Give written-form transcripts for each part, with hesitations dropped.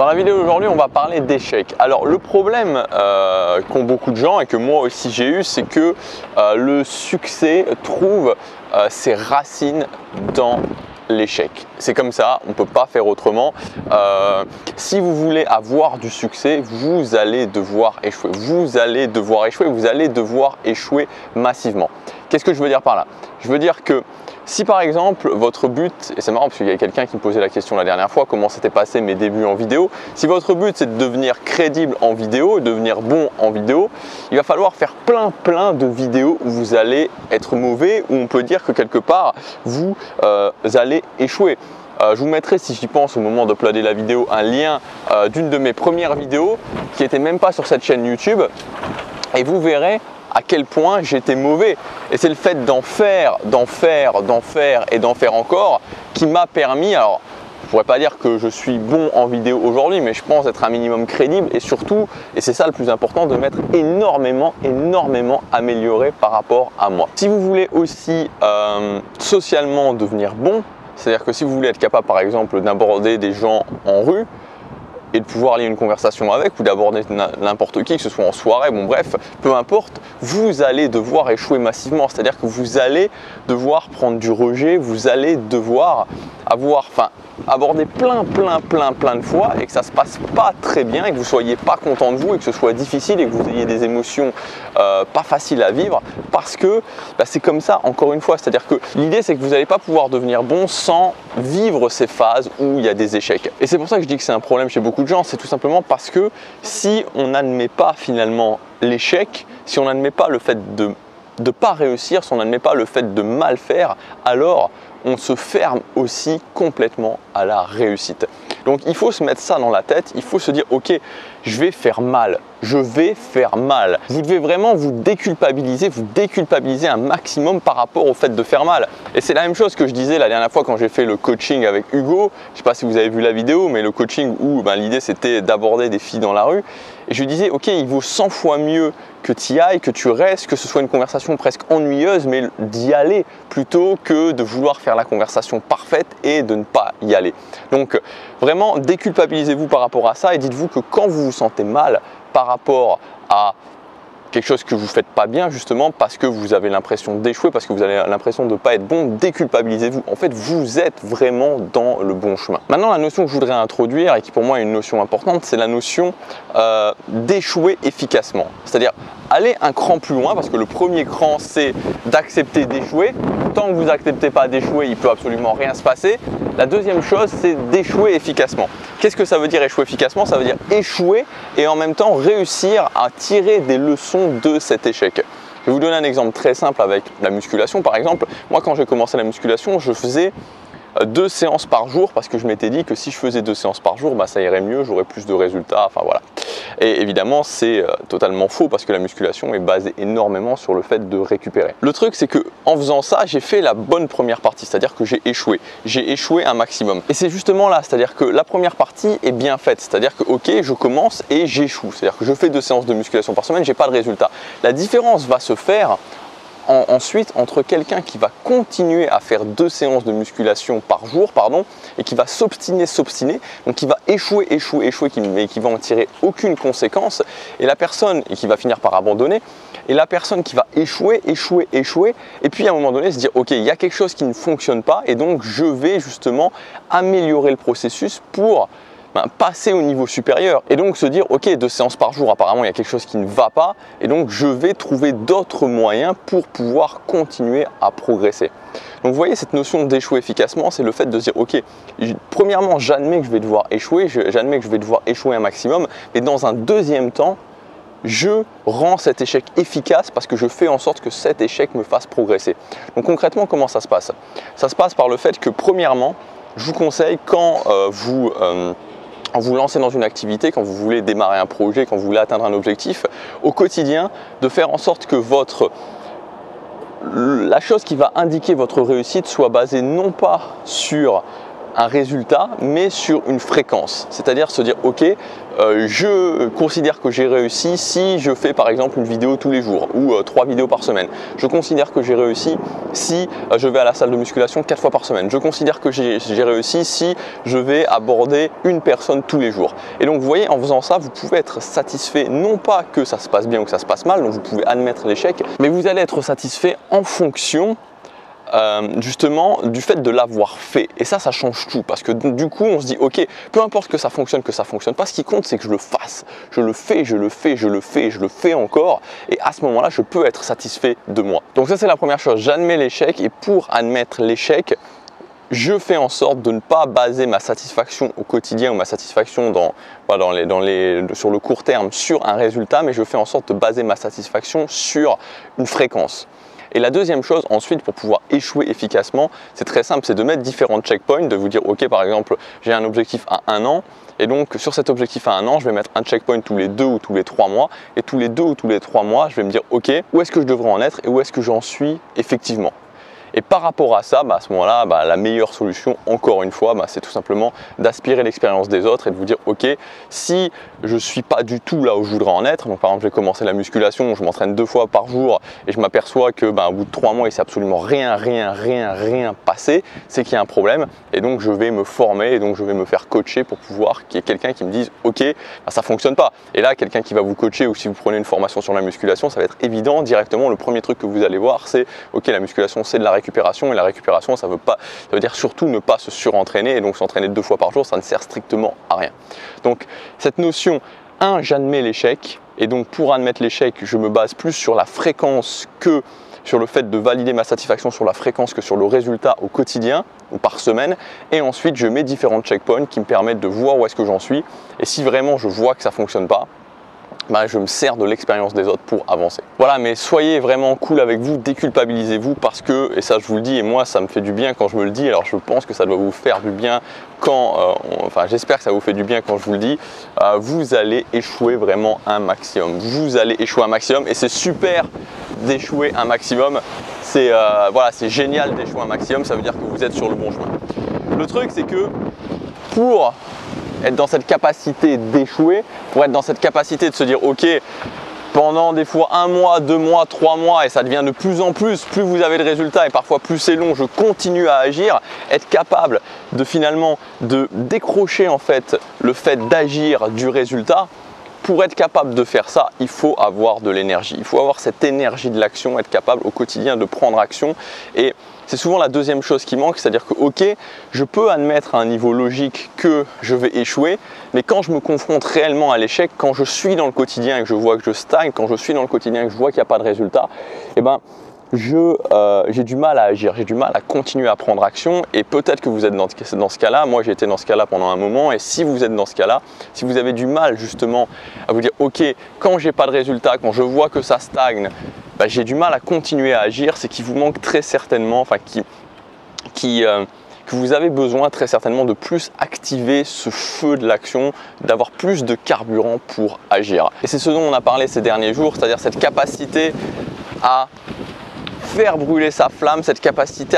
Dans la vidéo d'aujourd'hui, on va parler d'échecs. Alors le problème qu'ont beaucoup de gens et que moi aussi j'ai eu, c'est que le succès trouve ses racines dans l'échec. C'est comme ça, on ne peut pas faire autrement. Si vous voulez avoir du succès, vous allez devoir échouer. Vous allez devoir échouer, vous allez devoir échouer massivement. Qu'est-ce que je veux dire par là? Je veux dire que si par exemple votre but, et c'est marrant parce qu'il y a quelqu'un qui me posait la question la dernière fois, comment s'étaient passés mes débuts en vidéo, si votre but c'est de devenir crédible en vidéo, devenir bon en vidéo, il va falloir faire plein de vidéos où vous allez être mauvais, où on peut dire que quelque part vous allez échouer. Je vous mettrai, si j'y pense au moment d'uploader la vidéo, un lien d'une de mes premières vidéos qui n'était même pas sur cette chaîne YouTube et vous verrez à quel point j'étais mauvais. Et c'est le fait d'en faire et d'en faire encore qui m'a permis, alors je ne pourrais pas dire que je suis bon en vidéo aujourd'hui, mais je pense être un minimum crédible et surtout, et c'est ça le plus important, de m'être énormément amélioré par rapport à moi. Si vous voulez aussi socialement devenir bon, c'est-à-dire que si vous voulez être capable par exemple d'aborder des gens en rue, et de pouvoir lier une conversation avec ou d'aborder n'importe qui, que ce soit en soirée, bon bref, peu importe, vous allez devoir échouer massivement. C'est-à-dire que vous allez devoir prendre du rejet, vous allez devoir aborder plein de fois et que ça se passe pas très bien et que vous soyez pas content de vous et que ce soit difficile et que vous ayez des émotions pas faciles à vivre parce que c'est comme ça encore une fois. C'est-à-dire que l'idée c'est que vous n'allez pas pouvoir devenir bon sans vivre ces phases où il y a des échecs. Et c'est pour ça que je dis que c'est un problème chez beaucoup de gens, c'est tout simplement parce que si on n'admet pas finalement l'échec, si on n'admet pas le fait de ne pas réussir, si on n'admet pas le fait de mal faire, alors on se ferme aussi complètement à la réussite. Donc il faut se mettre ça dans la tête, il faut se dire ok, je vais faire mal, je vais faire mal. Vous devez vraiment vous déculpabiliser un maximum par rapport au fait de faire mal. Et c'est la même chose que je disais la dernière fois quand j'ai fait le coaching avec Hugo. Je ne sais pas si vous avez vu la vidéo, mais le coaching où l'idée c'était d'aborder des filles dans la rue. Et je lui disais ok, il vaut 100 fois mieux que tu y ailles, que tu restes, que ce soit une conversation presque ennuyeuse, mais d'y aller plutôt que de vouloir faire la conversation parfaite et de ne pas y aller. Donc vraiment déculpabilisez-vous par rapport à ça et dites-vous que quand vous vous sentez mal par rapport à quelque chose que vous ne faites pas bien justement parce que vous avez l'impression d'échouer, parce que vous avez l'impression de ne pas être bon, déculpabilisez-vous. En fait, vous êtes vraiment dans le bon chemin. Maintenant, la notion que je voudrais introduire et qui pour moi est une notion importante, c'est la notion d'échouer efficacement. C'est-à-dire aller un cran plus loin parce que le premier cran, c'est d'accepter d'échouer. Tant que vous n'acceptez pas d'échouer, il ne peut absolument rien se passer. La deuxième chose, c'est d'échouer efficacement. Qu'est-ce que ça veut dire échouer efficacement? Ça veut dire échouer et en même temps réussir à tirer des leçons de cet échec. Je vais vous donner un exemple très simple avec la musculation. Par exemple, moi quand j'ai commencé la musculation, je faisais 2 séances par jour parce que je m'étais dit que si je faisais 2 séances par jour, ça irait mieux, j'aurais plus de résultats, enfin voilà. Et évidemment, c'est totalement faux parce que la musculation est basée énormément sur le fait de récupérer. Le truc, c'est que en faisant ça, j'ai fait la bonne première partie, c'est-à-dire que j'ai échoué. J'ai échoué un maximum. Et c'est justement là, c'est-à-dire que la première partie est bien faite, c'est-à-dire que ok, je commence et j'échoue, c'est-à-dire que je fais 2 séances de musculation par semaine, j'ai pas de résultat. La différence va se faire ensuite entre quelqu'un qui va continuer à faire 2 séances de musculation par jour et qui va s'obstiner, donc qui va échouer mais qui va en tirer aucune conséquence et la personne qui va finir par abandonner et la personne qui va échouer et puis à un moment donné se dire ok, il y a quelque chose qui ne fonctionne pas et donc je vais justement améliorer le processus pour passer au niveau supérieur et donc se dire ok, 2 séances par jour, apparemment il y a quelque chose qui ne va pas et donc je vais trouver d'autres moyens pour pouvoir continuer à progresser. Donc vous voyez, cette notion d'échouer efficacement, c'est le fait de se dire ok, premièrement j'admets que je vais devoir échouer, j'admets que je vais devoir échouer un maximum, mais dans un deuxième temps je rends cet échec efficace parce que je fais en sorte que cet échec me fasse progresser. Donc concrètement, comment ça se passe? Ça se passe par le fait que premièrement, je vous conseille quand vous lancez dans une activité, quand vous voulez démarrer un projet, quand vous voulez atteindre un objectif, au quotidien, de faire en sorte que la chose qui va indiquer votre réussite soit basée non pas sur un résultat, mais sur une fréquence. C'est-à-dire se dire, ok, je considère que j'ai réussi si je fais par exemple une vidéo tous les jours ou 3 vidéos par semaine. Je considère que j'ai réussi si je vais à la salle de musculation 4 fois par semaine. Je considère que j'ai réussi si je vais aborder une personne tous les jours. Et donc vous voyez, en faisant ça, vous pouvez être satisfait, non pas que ça se passe bien ou que ça se passe mal, donc vous pouvez admettre l'échec, mais vous allez être satisfait en fonction justement du fait de l'avoir fait. Et ça change tout, parce que du coup on se dit ok, peu importe que ça fonctionne pas, ce qui compte c'est que je le fasse, je le fais, je le fais, je le fais, je le fais encore, et à ce moment là je peux être satisfait de moi. Donc ça c'est la première chose, j'admets l'échec, et pour admettre l'échec, je fais en sorte de ne pas baser ma satisfaction au quotidien ou ma satisfaction sur le court terme sur un résultat, mais je fais en sorte de baser ma satisfaction sur une fréquence. Et la deuxième chose ensuite, pour pouvoir échouer efficacement, c'est très simple, c'est de mettre différents checkpoints, de vous dire ok, par exemple j'ai un objectif à 1 an, et donc sur cet objectif à 1 an, je vais mettre un checkpoint tous les 2 ou tous les 3 mois, et tous les 2 ou tous les 3 mois, je vais me dire ok, où est-ce que je devrais en être et où est-ce que j'en suis effectivement. Et par rapport à ça, à ce moment-là, la meilleure solution, encore une fois, c'est tout simplement d'aspirer l'expérience des autres et de vous dire ok, si je ne suis pas du tout là où je voudrais en être, donc par exemple j'ai commencé la musculation, je m'entraîne 2 fois par jour et je m'aperçois que au bout de 3 mois il ne s'est absolument rien passé, c'est qu'il y a un problème, et donc je vais me former et donc je vais me faire coacher pour pouvoir qu'il y ait quelqu'un qui me dise ok, ça ne fonctionne pas. Et là, quelqu'un qui va vous coacher, ou si vous prenez une formation sur la musculation, ça va être évident directement. Le premier truc que vous allez voir, c'est ok, la musculation c'est de la récupération, et la récupération ça veut dire surtout ne pas se surentraîner, et donc s'entraîner 2 fois par jour ça ne sert strictement à rien. Donc cette notion, j'admets l'échec, et donc pour admettre l'échec je me base plus sur la fréquence que sur le fait de valider ma satisfaction sur la fréquence que sur le résultat au quotidien ou par semaine, et ensuite je mets différents checkpoints qui me permettent de voir où est-ce que j'en suis, et si vraiment je vois que ça ne fonctionne pas, je me sers de l'expérience des autres pour avancer. Voilà, mais soyez vraiment cool avec vous, déculpabilisez-vous, parce que, et ça je vous le dis, et moi ça me fait du bien quand je me le dis, alors je pense que ça doit vous faire du bien quand, j'espère que ça vous fait du bien quand je vous le dis, vous allez échouer vraiment un maximum. Vous allez échouer un maximum, et c'est super d'échouer un maximum. C'est génial d'échouer un maximum, ça veut dire que vous êtes sur le bon chemin. Le truc c'est que pour être dans cette capacité d'échouer, pour être dans cette capacité de se dire ok, pendant des fois 1 mois, 2 mois, 3 mois, et ça devient de plus en plus vous avez de résultats, et parfois plus c'est long, je continue à agir, être capable de finalement de décrocher en fait le fait d'agir du résultat. Pour être capable de faire ça, il faut avoir de l'énergie, il faut avoir cette énergie de l'action, être capable au quotidien de prendre action. Et c'est souvent la deuxième chose qui manque, c'est-à-dire que ok, je peux admettre à un niveau logique que je vais échouer, mais quand je me confronte réellement à l'échec, quand je suis dans le quotidien et que je vois que je stagne, quand je suis dans le quotidien et que je vois qu'il n'y a pas de résultat, j'ai du mal à agir, j'ai du mal à continuer à prendre action. Et peut-être que vous êtes dans ce cas-là, moi j'ai été dans ce cas-là pendant un moment, et si vous êtes dans ce cas-là, si vous avez du mal justement à vous dire ok, quand j'ai pas de résultat, quand je vois que ça stagne, j'ai du mal à continuer à agir, c'est qu'il vous manque très certainement, que vous avez besoin très certainement de plus activer ce feu de l'action, d'avoir plus de carburant pour agir. Et c'est ce dont on a parlé ces derniers jours, c'est-à-dire cette capacité à faire brûler sa flamme, cette capacité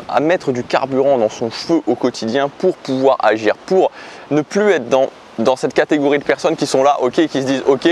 à mettre du carburant dans son feu au quotidien pour pouvoir agir, pour ne plus être dans cette catégorie de personnes qui sont là, ok, qui se disent ok,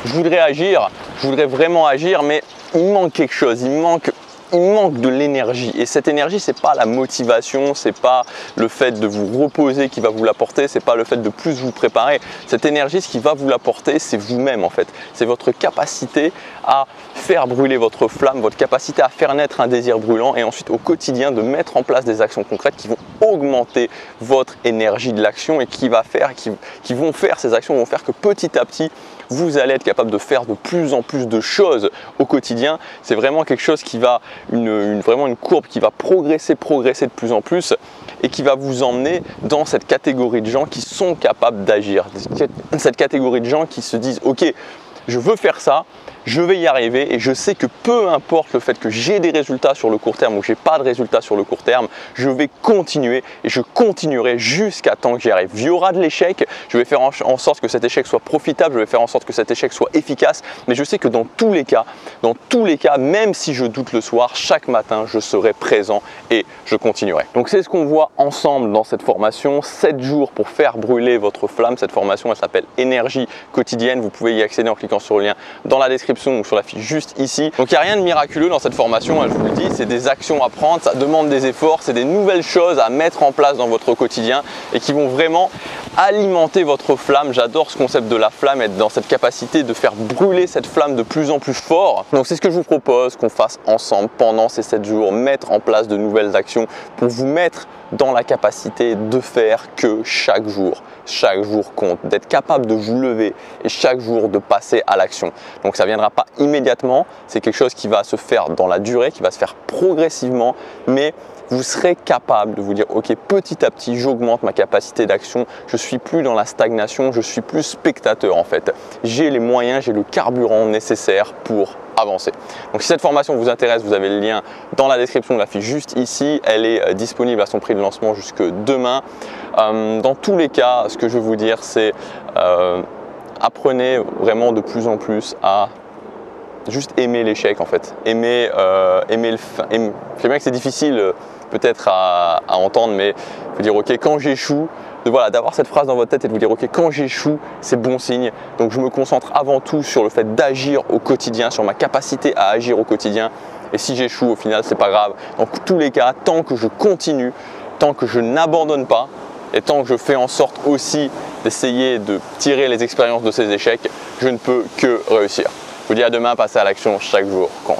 je voudrais agir, je voudrais vraiment agir, mais il manque quelque chose, il manque de l'énergie. Et cette énergie, c'est pas la motivation, c'est pas le fait de vous reposer qui va vous l'apporter, c'est pas le fait de plus vous préparer. Cette énergie, ce qui va vous l'apporter, c'est vous-même en fait. C'est votre capacité à faire brûler votre flamme, votre capacité à faire naître un désir brûlant, et ensuite au quotidien de mettre en place des actions concrètes qui vont augmenter votre énergie de l'action, et qui vont faire, ces actions vont faire que petit à petit, vous allez être capable de faire de plus en plus de choses au quotidien. C'est vraiment quelque chose qui va, vraiment une courbe qui va progresser de plus en plus, et qui va vous emmener dans cette catégorie de gens qui sont capables d'agir. Cette catégorie de gens qui se disent ok, je veux faire ça, je vais y arriver et je sais que peu importe le fait que j'ai des résultats sur le court terme ou que je n'ai pas de résultats sur le court terme, je vais continuer et je continuerai jusqu'à temps que j'y arrive. Il y aura de l'échec, je vais faire en sorte que cet échec soit profitable, je vais faire en sorte que cet échec soit efficace, mais je sais que dans tous les cas, même si je doute le soir, chaque matin, je serai présent et je continuerai. Donc c'est ce qu'on voit ensemble dans cette formation, 7 jours pour faire brûler votre flamme. Cette formation, elle s'appelle Énergie quotidienne. Vous pouvez y accéder en cliquant sur le lien dans la description ou sur la fiche juste ici. Donc il n'y a rien de miraculeux dans cette formation, je vous le dis, c'est des actions à prendre, ça demande des efforts, c'est des nouvelles choses à mettre en place dans votre quotidien et qui vont vraiment alimenter votre flamme. J'adore ce concept de la flamme, être dans cette capacité de faire brûler cette flamme de plus en plus fort. Donc c'est ce que je vous propose qu'on fasse ensemble pendant ces 7 jours, mettre en place de nouvelles actions pour vous mettre dans la capacité de faire que chaque jour compte, d'être capable de vous lever et chaque jour de passer à l'action. Donc ça ne viendra pas immédiatement, c'est quelque chose qui va se faire dans la durée, qui va se faire progressivement, mais vous serez capable de vous dire ok, petit à petit j'augmente ma capacité d'action, je suis plus dans la stagnation, je suis plus spectateur en fait. J'ai les moyens, j'ai le carburant nécessaire pour avancer. Donc si cette formation vous intéresse, vous avez le lien dans la description de la fiche juste ici. Elle est disponible à son prix de lancement jusque demain. Dans tous les cas, ce que je veux vous dire, c'est apprenez vraiment de plus en plus à juste aimer l'échec en fait. Je sais bien que c'est difficile peut-être à entendre, mais vous dire ok, quand j'échoue, d'avoir cette phrase dans votre tête et de vous dire ok, quand j'échoue, c'est bon signe. Donc je me concentre avant tout sur le fait d'agir au quotidien, sur ma capacité à agir au quotidien. Et si j'échoue, au final, c'est pas grave. Dans tous les cas, tant que je continue, tant que je n'abandonne pas et tant que je fais en sorte aussi d'essayer de tirer les expériences de ces échecs, je ne peux que réussir. Je vous dis à demain, passez à l'action, chaque jour compte.